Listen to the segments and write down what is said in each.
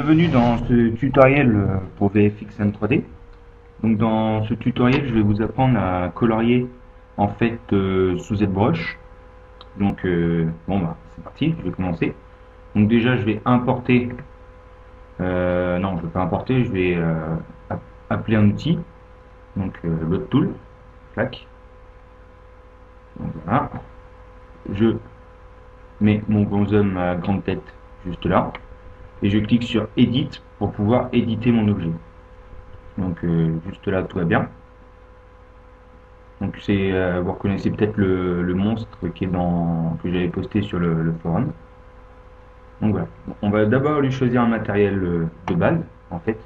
bienvenue dans ce tutoriel pour VFX M3D. Donc dans ce tutoriel, je vais vous apprendre à colorier en fait sous ZBrush. Donc bon bah c'est parti, je vais commencer. Donc déjà je vais importer, non je vais pas importer, je vais appeler un outil, donc Load Tool, clac. Donc voilà, je mets mon bonhomme à grande tête juste là. Et je clique sur Edit pour pouvoir éditer mon objet. Donc juste là tout va bien. Donc c'est vous reconnaissez peut-être le monstre qui est que j'avais posté sur le forum. Donc voilà. On va d'abord lui choisir un matériel de base en fait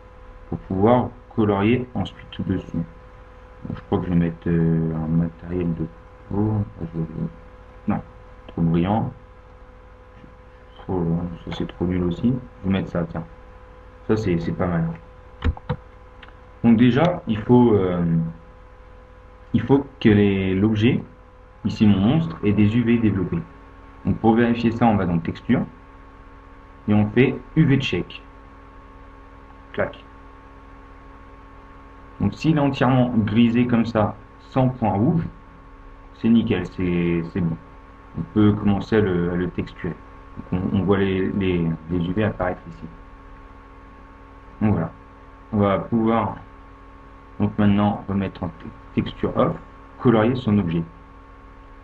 pour pouvoir colorier ensuite dessus. Donc, je crois que je vais mettre un matériel de peau. Non, trop brillant. Ça c'est trop nul aussi. Je vais mettre ça, tiens. Ça c'est pas mal. Donc déjà, il faut que l'objet, ici mon monstre, ait des UV développés. Donc pour vérifier ça, on va dans Texture et on fait UV Check. Clac. Donc s'il est entièrement grisé comme ça, sans point rouge, c'est nickel, c'est bon. On peut commencer à le texturer. Donc on voit les UV apparaître ici. Donc voilà. On va pouvoir donc maintenant remettre en texture off, colorier son objet.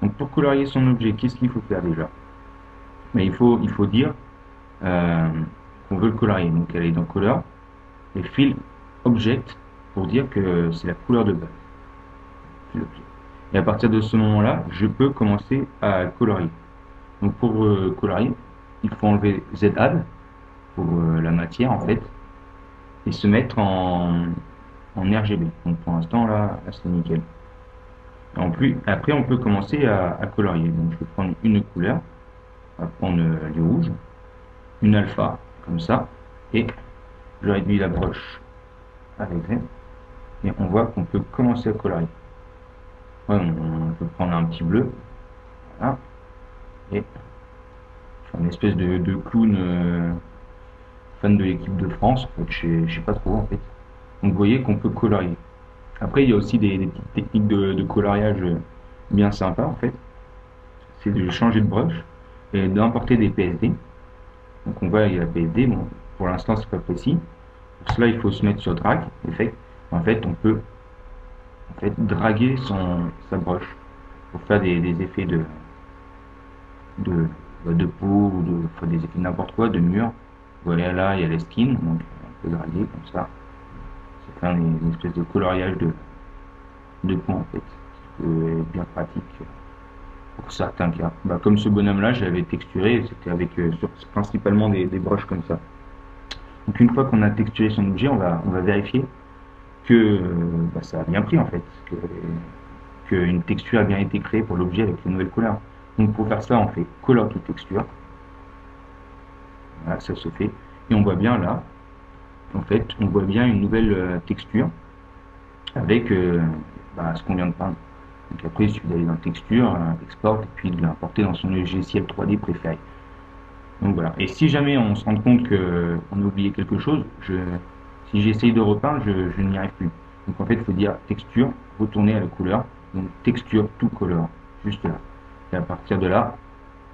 Donc pour colorier son objet, qu'est-ce qu'il faut faire déjà? Mais il faut dire qu'on veut le colorier. Donc aller dans Color et Fill Object pour dire que c'est la couleur de base. Et à partir de ce moment-là, je peux commencer à colorier. Donc pour colorier, il faut enlever ZAdd pour la matière en fait et se mettre en RGB. Donc pour l'instant là c'est nickel. Après on peut commencer à colorier. Donc je vais prendre une couleur, on va prendre les rouges, une alpha comme ça, et je réduis la broche avec elle, et on voit qu'on peut commencer à colorier. Ouais, on peut prendre un petit bleu, voilà, et je fais une espèce de clown fan de l'équipe de France, en fait, je sais pas trop en fait. Donc vous voyez qu'on peut colorier. Après il y a aussi des petites techniques de coloriage bien sympas en fait. C'est de changer de brush et d'importer des PSD. Donc on voit il y a la PSD, bon, pour l'instant c'est pas précis. Pour cela il faut se mettre sur drag, effect. En fait on peut draguer sa brush pour faire des effets de peau ou des effets de n'importe quoi, de mur. Voilà, là il y a les skins, donc on peut draguer comme ça. Ça fait une espèce de coloriage de peau en fait, qui peut être bien pratique pour certains cas. Bah, comme ce bonhomme là j'avais texturé, c'était avec principalement des brushes comme ça. Donc une fois qu'on a texturé son objet, on va vérifier que ça a bien pris en fait, qu'une texture a bien été créée pour l'objet avec les nouvelles couleurs. Donc pour faire ça, on fait Color to Texture. Voilà, ça se fait. Et on voit bien là, en fait, on voit bien une nouvelle texture avec ce qu'on vient de peindre. Donc après, il suffit d'aller dans Texture, Export, et puis de l'importer dans son logiciel 3D préféré. Donc voilà. Et si jamais on se rend compte qu'on a oublié quelque chose, si j'essaye de repeindre, je n'y arrive plus. Donc en fait, il faut dire Texture, retourner à la couleur, donc Texture to Color, juste là. Et à partir de là,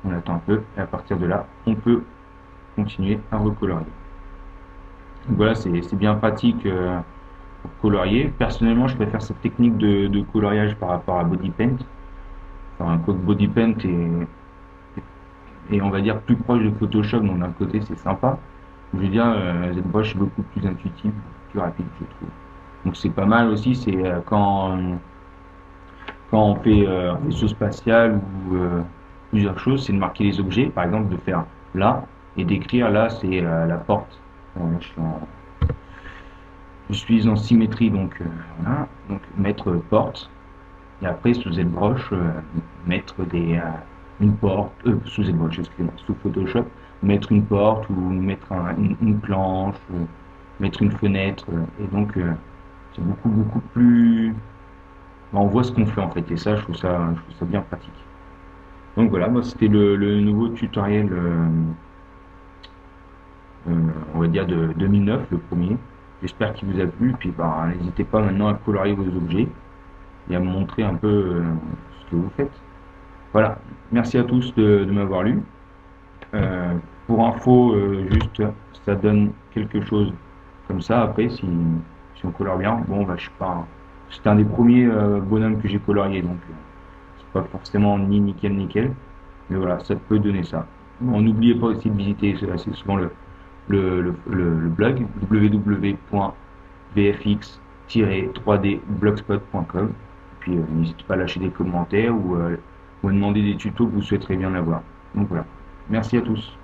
on attend un peu, et à partir de là, on peut continuer à recolorier. Donc voilà, c'est bien pratique pour colorier. Personnellement, je préfère cette technique de coloriage par rapport à Body Paint. Enfin, quoique Body Paint est on va dire plus proche de Photoshop, donc d'un côté c'est sympa. Je veux dire, ZBrush est beaucoup plus intuitif, plus rapide je trouve. Donc c'est pas mal aussi, c'est quand on fait vaisseau spatial ou plusieurs choses, c'est de marquer les objets, par exemple de faire là et d'écrire là c'est la porte. Je suis en symétrie donc voilà, donc mettre porte et après sous ZBrush mettre une porte, sous ZBrush, excusez-moi, sous Photoshop, mettre une porte ou mettre une planche, ou mettre une fenêtre, et donc c'est beaucoup plus. On voit ce qu'on fait en fait, et ça je trouve ça bien pratique. Donc voilà, moi c'était le nouveau tutoriel on va dire de 2009, le premier. J'espère qu'il vous a plu, puis bah, n'hésitez pas maintenant à colorier vos objets et à me montrer un peu ce que vous faites. Voilà, merci à tous de m'avoir lu. Pour info, juste, ça donne quelque chose comme ça après, si on colore bien. Bon, bah, je sais pas, c'était un des premiers bonhommes que j'ai colorié, donc c'est pas forcément ni nickel nickel, mais voilà, ça peut donner ça. Bon, n'oubliez pas aussi de visiter assez souvent le blog www.vfx-3dblogspot.com. Et puis n'hésitez pas à lâcher des commentaires ou à demander des tutos que vous souhaiterez bien avoir. Donc voilà. Merci à tous.